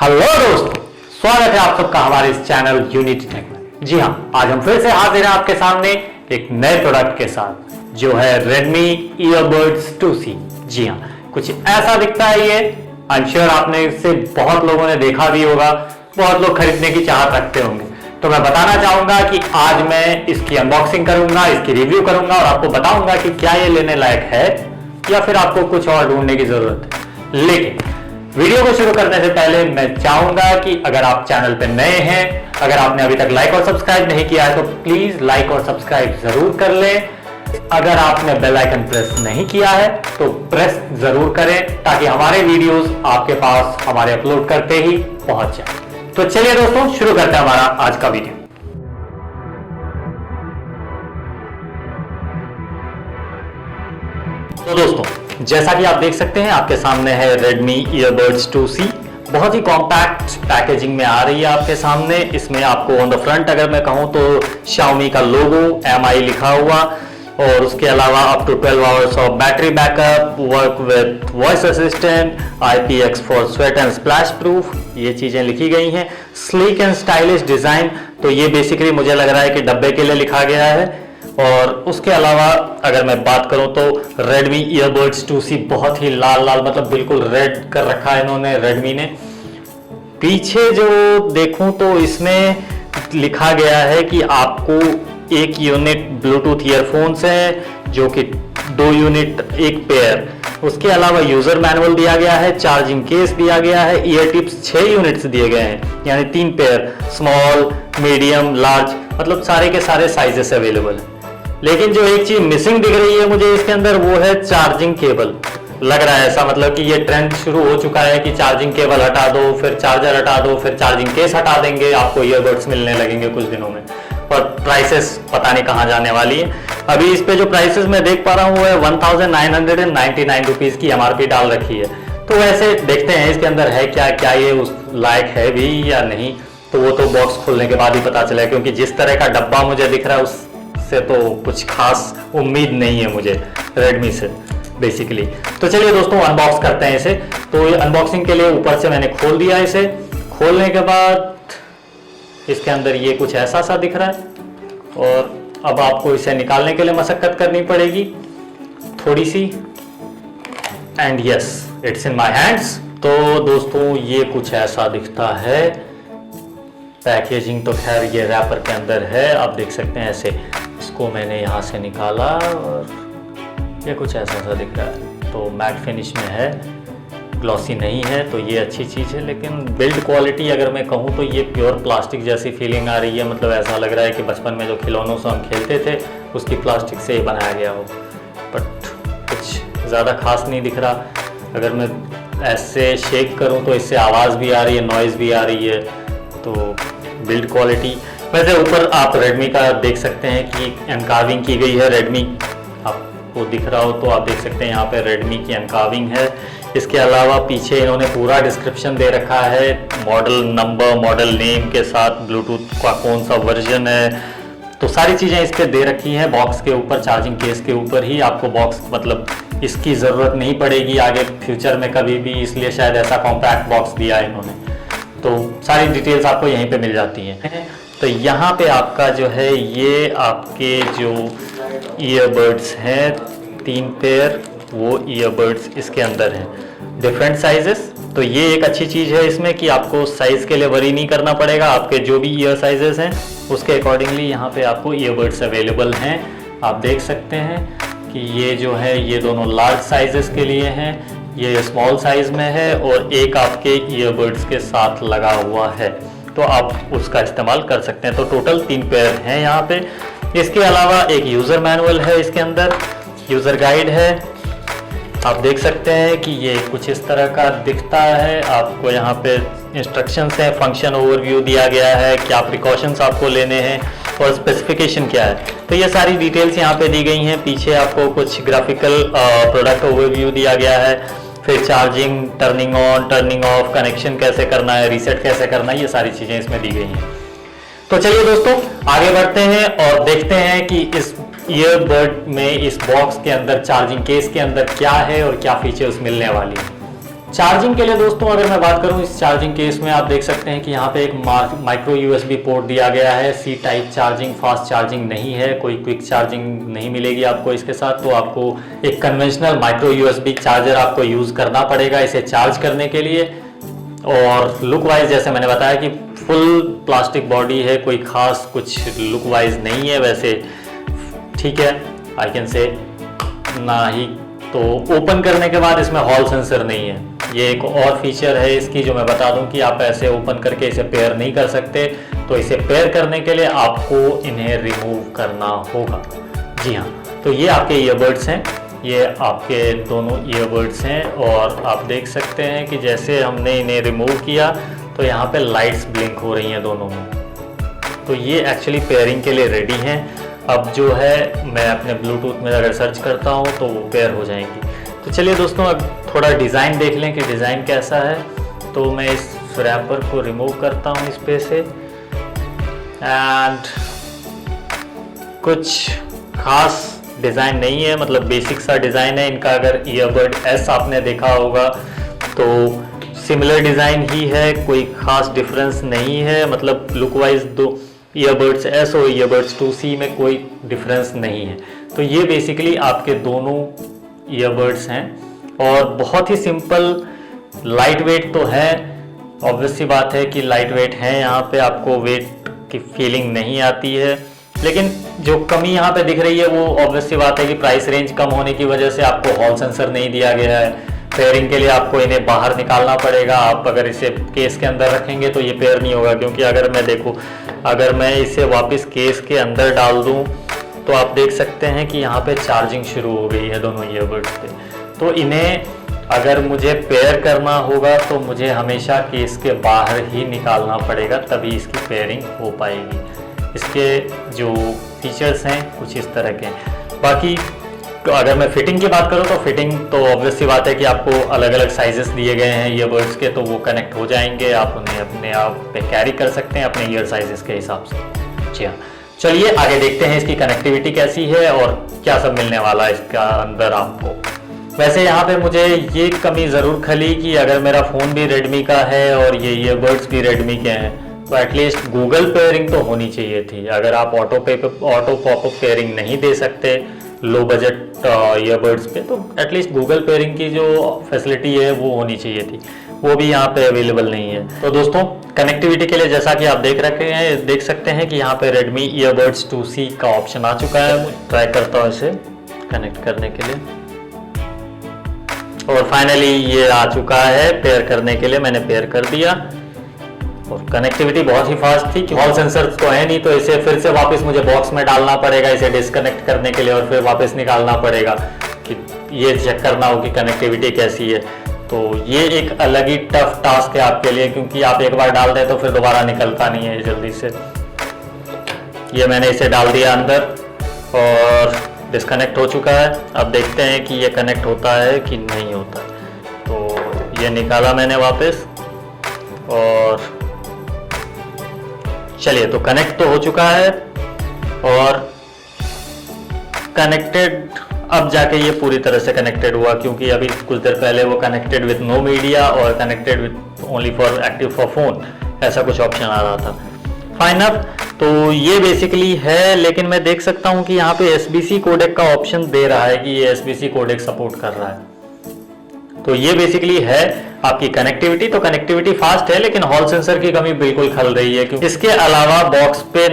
Hello दोस्तों, स्वागत है आप सबका हमारे इस चैनल यूनिटी टेक में। जी हाँ, आज हम फिर से हाजिर हैं आपके सामने एक नए प्रोडक्ट के साथ जो है Redmi Earbuds 2C। जी हाँ, कुछ ऐसा दिखता है ये। आई एम श्योर आपने इसे बहुत लोगों ने देखा भी होगा, बहुत लोग खरीदने की चाहत रखते होंगे। तो मैं बताना चाहूंगा कि आज मैं इसकी अनबॉक्सिंग करूंगा, इसकी रिव्यू करूंगा और आपको बताऊंगा कि क्या ये लेने लायक है या फिर आपको कुछ और ढूंढने की जरूरत है। लेकिन वीडियो को शुरू करने से पहले मैं चाहूंगा कि अगर आप चैनल पे नए हैं, अगर आपने अभी तक लाइक और सब्सक्राइब नहीं किया है तो प्लीज लाइक और सब्सक्राइब जरूर कर लें। अगर आपने बेल आइकन प्रेस नहीं किया है तो प्रेस जरूर करें ताकि हमारे वीडियोस आपके पास हमारे अपलोड करते ही पहुंच जाए। तो चलिए दोस्तों, शुरू करते हैं हमारा आज का वीडियो। तो दोस्तों, जैसा कि आप देख सकते हैं आपके सामने है Redmi Earbuds 2C। बहुत ही कॉम्पैक्ट पैकेजिंग में आ रही है आपके सामने। इसमें आपको ऑन द फ्रंट अगर मैं कहूं तो Xiaomi का लोगो MI लिखा हुआ और उसके अलावा up to 12 hours of battery backup, work with voice assistant, IPX for sweat and splash proof, ये चीजें लिखी गई हैं। स्लीक एंड स्टाइलिश डिजाइन, तो ये बेसिकली मुझे लग रहा है कि डब्बे के लिए लिखा गया है। और उसके अलावा अगर मैं बात करूं तो Redmi Earbuds 2C बहुत ही लाल लाल, मतलब बिल्कुल रेड कर रखा है इन्होंने Redmi ने। पीछे जो देखूं तो इसमें लिखा गया है कि आपको एक यूनिट ब्लूटूथ ईयरफोन्स है जो कि 2 यूनिट एक पेयर। उसके अलावा यूजर मैनुअल दिया गया है, चार्जिंग केस दिया गया है, ईयर टिप्स 6 यूनिट्स दिए गए हैं, यानी 3 पेयर, स्मॉल, मीडियम, लार्ज, मतलब सारे के सारे साइजेस अवेलेबल है। लेकिन जो एक चीज मिसिंग दिख रही है मुझे इसके अंदर वो है चार्जिंग केबल। लग रहा है ऐसा, मतलब कि ये ट्रेंड शुरू हो चुका है कि चार्जिंग केबल हटा दो, फिर चार्जर हटा दो, फिर चार्जिंग केस हटा देंगे, आपको ईयरबड्स मिलने लगेंगे कुछ दिनों में। और प्राइसेस पता नहीं कहाँ जाने वाली है। अभी इस पे जो प्राइसेस मैं देख पा रहा हूँ वो है 1999 रुपीज की MRP डाल रखी है। तो वैसे देखते हैं इसके अंदर है क्या, क्या ये उस लायक है भी या नहीं, तो वो तो बॉक्स खोलने के बाद ही पता चला, क्योंकि जिस तरह का डब्बा मुझे दिख रहा है उससे तो कुछ खास उम्मीद नहीं है मुझे Redmi से बेसिकली। तो चलिए दोस्तों, अनबॉक्स करते हैं इसे। तो ये अनबॉक्सिंग के लिए ऊपर से मैंने खोल दिया इसे। खोलने के बाद इसके अंदर ये कुछ ऐसा सा दिख रहा है और अब आपको इसे निकालने के लिए मशक्कत करनी पड़ेगी थोड़ी सी। And yes, it's in my hands. तो दोस्तों, ये कुछ ऐसा दिखता है। पैकेजिंग तो खैर ये रैपर के अंदर है, आप देख सकते हैं ऐसे। इसको मैंने यहाँ से निकाला और ये कुछ ऐसा सा दिख रहा है। तो मैट फिनिश में है, ग्लॉसी नहीं है, तो ये अच्छी चीज़ है। लेकिन बिल्ड क्वालिटी अगर मैं कहूँ तो ये प्योर प्लास्टिक जैसी फीलिंग आ रही है। मतलब ऐसा लग रहा है कि बचपन में जो खिलौनों से हम खेलते थे उसकी प्लास्टिक से ही बनाया गया हो, बट कुछ ज़्यादा खास नहीं दिख रहा। अगर मैं ऐसे शेक करूँ तो इससे आवाज़ भी आ रही है, नॉइज़ भी आ रही है। तो बिल्ड क्वालिटी वैसे ऊपर आप Redmi का देख सकते हैं कि एनकार्विंग की गई है। Redmi आपको दिख रहा हो तो आप देख सकते हैं यहाँ पे Redmi की एनकार्विंग है। इसके अलावा पीछे इन्होंने पूरा डिस्क्रिप्शन दे रखा है, मॉडल नंबर, मॉडल नेम के साथ, ब्लूटूथ का कौन सा वर्जन है, तो सारी चीज़ें इस पे दे रखी हैं बॉक्स के ऊपर। चार्जिंग केस के ऊपर ही आपको बॉक्स, मतलब इसकी ज़रूरत नहीं पड़ेगी आगे फ्यूचर में कभी भी, इसलिए शायद ऐसा कॉम्पैक्ट बॉक्स दिया है इन्होंने। तो सारी डिटेल्स आपको यहीं पे मिल जाती हैं। तो यहाँ पे आपका जो है ये आपके जो ईयरबड्स हैं 3 पेयर, वो ईयरबड्स इसके अंदर हैं, डिफरेंट साइजेस। तो ये एक अच्छी चीज़ है इसमें कि आपको साइज़ के लिए वरी नहीं करना पड़ेगा। आपके जो भी ईयर साइजेस हैं उसके अकॉर्डिंगली यहाँ पे आपको ईयरबड्स अवेलेबल हैं। आप देख सकते हैं कि ये जो है ये दोनों लार्ज साइजेस के लिए हैं, ये स्मॉल साइज में है और एक आपके ईयरबड्स के साथ लगा हुआ है, तो आप उसका इस्तेमाल कर सकते हैं। तो टोटल 3 पेयर हैं यहाँ पे। इसके अलावा एक यूज़र मैनुअल है, इसके अंदर यूज़र गाइड है। आप देख सकते हैं कि ये कुछ इस तरह का दिखता है। आपको यहाँ पे इंस्ट्रक्शंस हैं, फंक्शन ओवरव्यू दिया गया है, क्या प्रिकॉशंस आपको लेने हैं और स्पेसिफिकेशन क्या है, तो ये सारी डिटेल्स यहाँ पे दी गई हैं। पीछे आपको कुछ ग्राफिकल प्रोडक्ट ओवरव्यू दिया गया है, फिर charging, turning on, turning of, connection कैसे करना है, रीसेट कैसे करना है, ये सारी चीज़ें इसमें दी गई हैं। तो चलिए दोस्तों, आगे बढ़ते हैं और देखते हैं कि इस ईयरबड में, इस बॉक्स के अंदर, चार्जिंग केस के अंदर क्या है और क्या फीचर्स मिलने वाली है। चार्जिंग के लिए दोस्तों अगर मैं बात करूं, इस चार्जिंग केस में आप देख सकते हैं कि यहाँ पे एक माइक्रो यूएसबी पोर्ट दिया गया है। C type charging, fast charging नहीं है, कोई क्विक चार्जिंग नहीं मिलेगी आपको इसके साथ। तो आपको एक कन्वेंशनल माइक्रो यूएसबी चार्जर आपको यूज़ करना पड़ेगा इसे चार्ज करने के लिए। और लुक वाइज जैसे मैंने बताया कि फुल प्लास्टिक बॉडी है, कोई खास कुछ लुक वाइज नहीं है वैसे, ठीक है, आई कैन से ना ही। तो ओपन करने के बाद इसमें हॉल सेंसर नहीं है, ये एक और फीचर है इसकी जो मैं बता दूं कि आप ऐसे ओपन करके इसे पेयर नहीं कर सकते। तो इसे पेयर करने के लिए आपको इन्हें रिमूव करना होगा। जी हाँ, तो ये आपके ईयरबड्स हैं, ये आपके दोनों ईयरबड्स हैं। और आप देख सकते हैं कि जैसे हमने इन्हें रिमूव किया तो यहाँ पे लाइट्स ब्लिंक हो रही हैं दोनों में। तो ये एक्चुअली पेयरिंग के लिए रेडी हैं। अब जो है मैं अपने ब्लूटूथ में अगर सर्च करता हूँ तो वो पेयर हो जाएंगी। तो चलिए दोस्तों अब थोड़ा डिज़ाइन देख लें कि डिज़ाइन कैसा है। तो मैं इस रैपर को रिमूव करता हूँ इस पे से, एंड कुछ खास डिज़ाइन नहीं है, मतलब बेसिक सा डिज़ाइन है इनका। अगर ईयरबड एस आपने देखा होगा तो सिमिलर डिज़ाइन ही है, कोई खास डिफरेंस नहीं है, मतलब लुक वाइज दो ईयरबड्स एस और ईयरबड्स 2C में कोई डिफरेंस नहीं है। तो ये बेसिकली आपके दोनों ईयरबड्स हैं और बहुत ही सिंपल, लाइट वेट तो है, ऑब्वियस सी बात है कि लाइट वेट है, यहाँ पे आपको वेट की फीलिंग नहीं आती है। लेकिन जो कमी यहाँ पे दिख रही है वो ऑब्वियस सी बात है कि प्राइस रेंज कम होने की वजह से आपको हॉल सेंसर नहीं दिया गया है। पेयरिंग के लिए आपको इन्हें बाहर निकालना पड़ेगा। आप अगर इसे केस के अंदर रखेंगे तो ये पेयर नहीं होगा, क्योंकि अगर मैं देखूँ, अगर मैं इसे वापस केस के अंदर डाल दूँ तो आप देख सकते हैं कि यहाँ पे चार्जिंग शुरू हो गई है दोनों ईयरबड्स पे। तो इन्हें अगर मुझे पेयर करना होगा तो मुझे हमेशा केस के बाहर ही निकालना पड़ेगा, तभी इसकी पेयरिंग हो पाएगी। इसके जो फीचर्स हैं कुछ इस तरह के हैं। बाकी तो अगर मैं फिटिंग की बात करूं तो फिटिंग तो ऑब्वियस सी बात है कि आपको अलग अलग साइजेस दिए गए हैं ईयरबड्स के, तो वो कनेक्ट हो जाएंगे, आप उन्हें अपने आप पे कैरी कर सकते हैं अपने ईयर साइजेस के हिसाब से। जी हाँ, चलिए आगे देखते हैं इसकी कनेक्टिविटी कैसी है और क्या सब मिलने वाला है इसका अंदर आपको। वैसे यहाँ पे मुझे ये कमी ज़रूर खली कि अगर मेरा फ़ोन भी रेडमी का है और ये ईयरबड्स भी रेडमी के हैं तो एटलीस्ट गूगल पेयरिंग तो होनी चाहिए थी। अगर आप ऑटो पॉपअप पेयरिंग नहीं दे सकते लो बजट ईयरबड्स पे, तो एटलीस्ट गूगल पेयरिंग की जो फैसिलिटी है वो होनी चाहिए थी, वो भी यहाँ पे अवेलेबल नहीं है। तो दोस्तों कनेक्टिविटी के लिए जैसा कि आप देख सकते हैं कि यहाँ पे Redmi Earbuds 2C का ऑप्शन आ चुका है। मैं ट्राई करता हूँ इसे कनेक्ट करने के लिए, और फाइनली ये आ चुका है पेयर करने के लिए। मैंने पेयर कर दिया और कनेक्टिविटी बहुत ही फास्ट थी। हॉल सेंसर तो है नहीं, तो इसे फिर से वापस मुझे बॉक्स में डालना पड़ेगा इसे डिस्कनेक्ट करने के लिए, और फिर वापस निकालना पड़ेगा कि ये चेक करना हो कि कनेक्टिविटी कैसी है। तो ये एक अलग ही टफ टास्क है आपके लिए, क्योंकि आप एक बार डाल दें तो फिर दोबारा निकलता नहीं है जल्दी से। ये मैंने इसे डाल दिया अंदर और डिस्कनेक्ट हो चुका है। अब देखते हैं कि ये कनेक्ट होता है कि नहीं होता। तो ये निकाला मैंने वापस, और चलिए तो कनेक्ट तो हो चुका है और कनेक्टेड, अब जाके ये पूरी तरह से कनेक्टेड हुआ, क्योंकि अभी कुछ देर पहले वो कनेक्टेड विद नो मीडिया और connected with only for active for phone, ऐसा कुछ ऑप्शन आ रहा था। फाइन अप, तो ये बेसिकली है। लेकिन मैं देख सकता हूँ कि यहाँ पे SBC कोडेक का ऑप्शन दे रहा है कि ये SBC कोडेक सपोर्ट कर रहा है। तो ये बेसिकली है आपकी कनेक्टिविटी। तो कनेक्टिविटी फास्ट है, लेकिन हॉल सेंसर की कमी बिल्कुल खल रही है, क्योंकि इसके अलावा बॉक्स पे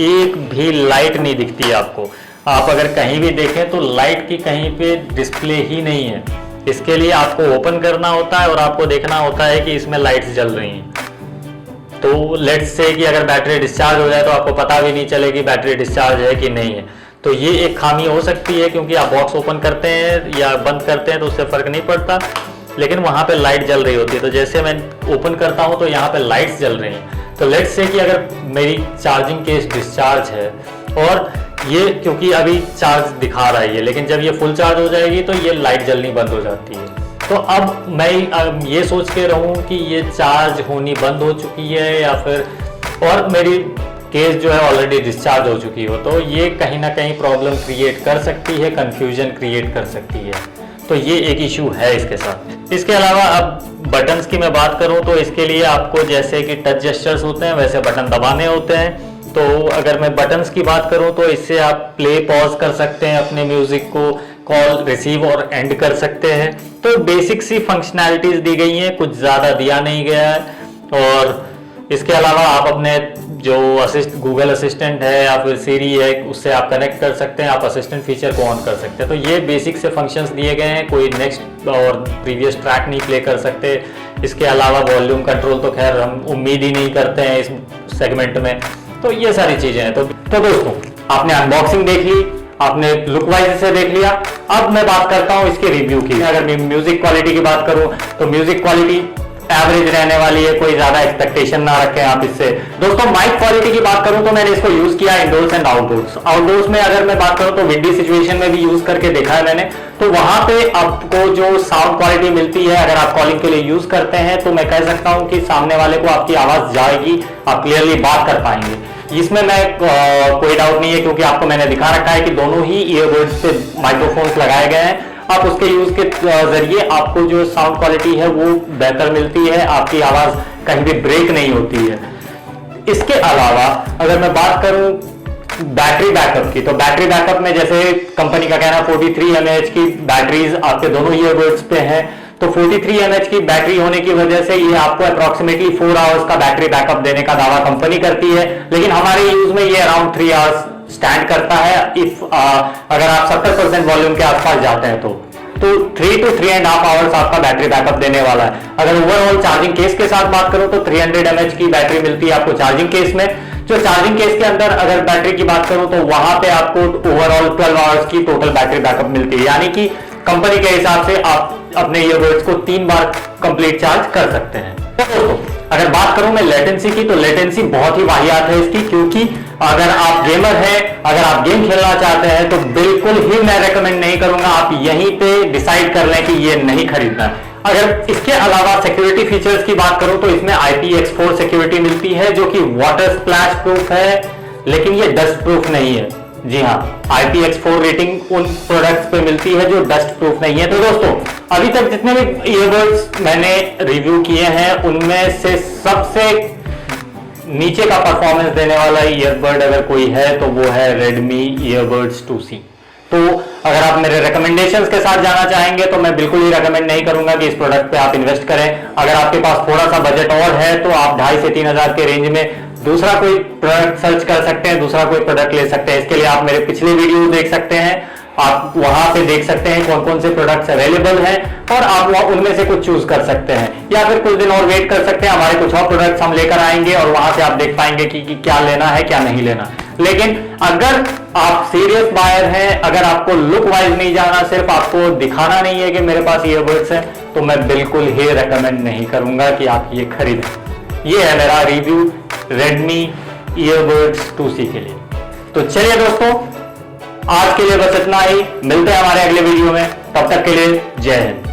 एक भी लाइट नहीं दिखती है आपको। आप अगर कहीं भी देखें तो लाइट की कहीं पे डिस्प्ले ही नहीं है। इसके लिए आपको ओपन करना होता है और आपको देखना होता है कि इसमें लाइट्स जल रही हैं। तो लेट्स से कि अगर बैटरी डिस्चार्ज हो जाए तो आपको पता भी नहीं चले कि बैटरी डिस्चार्ज है कि नहीं है। तो ये एक खामी हो सकती है, क्योंकि आप बॉक्स ओपन करते हैं या बंद करते हैं तो उससे फ़र्क नहीं पड़ता, लेकिन वहाँ पे लाइट जल रही होती है। तो जैसे मैं ओपन करता हूँ तो यहाँ पे लाइट्स जल रही हैं। तो लेट्स से कि अगर मेरी चार्जिंग केस डिस्चार्ज है और ये क्योंकि अभी चार्ज दिखा रहा है ये, लेकिन जब ये फुल चार्ज हो जाएगी तो ये लाइट जलनी बंद हो जाती है। तो अब मैं ये सोच के रहूँ कि ये चार्ज होनी बंद हो चुकी है या फिर, और मेरी केस जो है ऑलरेडी डिस्चार्ज हो चुकी हो, तो ये कहीं ना कहीं प्रॉब्लम क्रिएट कर सकती है, कंफ्यूजन क्रिएट कर सकती है। तो ये एक इशू है इसके साथ। इसके अलावा अब बटन्स की मैं बात करूं तो इसके लिए आपको जैसे कि टच जेस्चर्स होते हैं वैसे बटन दबाने होते हैं। तो अगर मैं बटन्स की बात करूं तो इससे आप प्ले पॉज कर सकते हैं अपने म्यूजिक को, कॉल रिसीव और एंड कर सकते हैं। तो बेसिक सी फंक्शनैलिटीज दी गई हैं, कुछ ज़्यादा दिया नहीं गया है। और इसके अलावा आप अपने जो गूगल असिस्टेंट है या फिर सीरी है उससे आप कनेक्ट कर सकते हैं, आप असिस्टेंट फीचर को ऑन कर सकते हैं। तो ये बेसिक से फंक्शंस दिए गए हैं, कोई नेक्स्ट और प्रीवियस ट्रैक नहीं प्ले कर सकते। इसके अलावा वॉल्यूम कंट्रोल तो खैर हम उम्मीद ही नहीं करते हैं इस सेगमेंट में। तो ये सारी चीजें हैं। तो दोस्तों आपने अनबॉक्सिंग देख ली, आपने लुक वाइज से देख लिया। अब मैं बात करता हूं इसके रिव्यू की। अगर मैं म्यूजिक क्वालिटी की बात करूं तो म्यूजिक क्वालिटी एवरेज रहने वाली है, कोई ज्यादा एक्सपेक्टेशन ना रखें आप इससे। दोस्तों माइक क्वालिटी की बात करूं तो मैंने इसको यूज किया इंडोर्स एंड आउटडोर्स। आउटडोर्स में अगर मैं बात करूं तो विंडी सिचुएशन में भी यूज करके देखा है मैंने, तो वहां पे आपको जो साउंड क्वालिटी मिलती है अगर आप कॉलिंग के लिए यूज करते हैं तो मैं कह सकता हूं कि सामने वाले को आपकी आवाज जाएगी, आप क्लियरली बात कर पाएंगे। इसमें मैं कोई डाउट नहीं है, क्योंकि आपको मैंने दिखा रखा है कि दोनों ही ईयरबड्स पे माइक्रोफोन्स लगाए गए हैं। आप उसके यूज के जरिए आपको जो साउंड क्वालिटी है वो बेहतर मिलती है, आपकी आवाज कहीं भी ब्रेक नहीं होती है। इसके अलावा अगर मैं बात करूं बैटरी बैकअप की, तो बैटरी बैकअप में जैसे कंपनी का कहना 43 mAh की बैटरीज आपके दोनों ईयरबड्स पे है। तो 43 mAh की बैटरी होने की वजह से ये आपको अप्रोक्सीमेटली 4 आवर्स का बैटरी बैकअप देने का दावा कंपनी करती है, लेकिन हमारे यूज में ये अराउंड 3 आवर्स स्टैंड करता है इफ अगर आप 70% वॉल्यूम के आसपास जाते हैं तो 3 to 3.5 आवर्स आपका बैटरी बैकअप देने वाला है। अगर ओवरऑल चार्जिंग केस के साथ बात करूं तो 300 mAh की बैटरी मिलती है आपको चार्जिंग केस में। जो चार्जिंग केस के अंदर अगर बैटरी की बात करूं तो वहां पे आपको ओवरऑल 12 आवर्स की टोटल बैटरी बैकअप मिलती है, यानी कि कंपनी के हिसाब से आप अपने ईयरबड्स को 3 बार कंप्लीट चार्ज कर सकते हैं। तो दोस्तों अगर बात करूं मैं लेटेंसी की, तो लेटेंसी बहुत ही वाहियात है इसकी, क्योंकि अगर आप गेमर हैं, अगर आप गेम खेलना चाहते हैं तो बिल्कुल ही मैं रेकमेंड नहीं करूंगा, आप यहीं पे डिसाइड कर लें कि ये नहीं खरीदना। अगर इसके अलावा सिक्योरिटी फीचर्स की बात करूं तो इसमें IPX4 सिक्योरिटी मिलती है जो कि वाटर स्प्लैश प्रूफ है, लेकिन ये डस्ट प्रूफ नहीं है। जी हाँ, IPX4 रेटिंग उन प्रोडक्ट्स पे मिलती है जो डस्ट प्रूफ नहीं है। तो दोस्तों अभी तक जितने भी ईयरबड्स मैंने रिव्यू किए हैं उनमें से सबसे नीचे का परफॉर्मेंस देने वाला ईयरबड अगर कोई है तो वो है Redmi Earbuds 2C। तो अगर आप मेरे रिकमेंडेशंस के साथ जाना चाहेंगे तो मैं बिल्कुल ही रेकमेंड नहीं करूंगा कि इस प्रोडक्ट पे आप इन्वेस्ट करें। अगर आपके पास थोड़ा सा बजट और है तो आप 2,500 से 3,000 के रेंज में दूसरा कोई प्रोडक्ट सर्च कर सकते हैं, दूसरा कोई प्रोडक्ट ले सकते हैं। इसके लिए आप मेरे पिछले वीडियो देख सकते हैं, आप वहां पे देख सकते हैं कौन कौन से प्रोडक्ट्स अवेलेबल हैं और आप उनमें से कुछ चूज कर सकते हैं, या फिर कुछ दिन और वेट कर सकते हैं, हमारे कुछ और प्रोडक्ट्स हम लेकर आएंगे और वहां से आप देख पाएंगे कि क्या लेना है क्या नहीं लेना। लेकिन अगर आप सीरियस बायर हैं, अगर आपको लुक वाइज नहीं जाना, सिर्फ आपको दिखाना नहीं है कि मेरे पास ईयरबड्स हैं, तो मैं बिल्कुल ही रेकमेंड नहीं करूंगा कि आप ये खरीदें। ये है मेरा रिव्यू Redmi Earbuds 2C के लिए। तो चलिए दोस्तों आज के लिए बस इतना ही, मिलते हैं हमारे अगले वीडियो में, तब तक के लिए जय हिंद।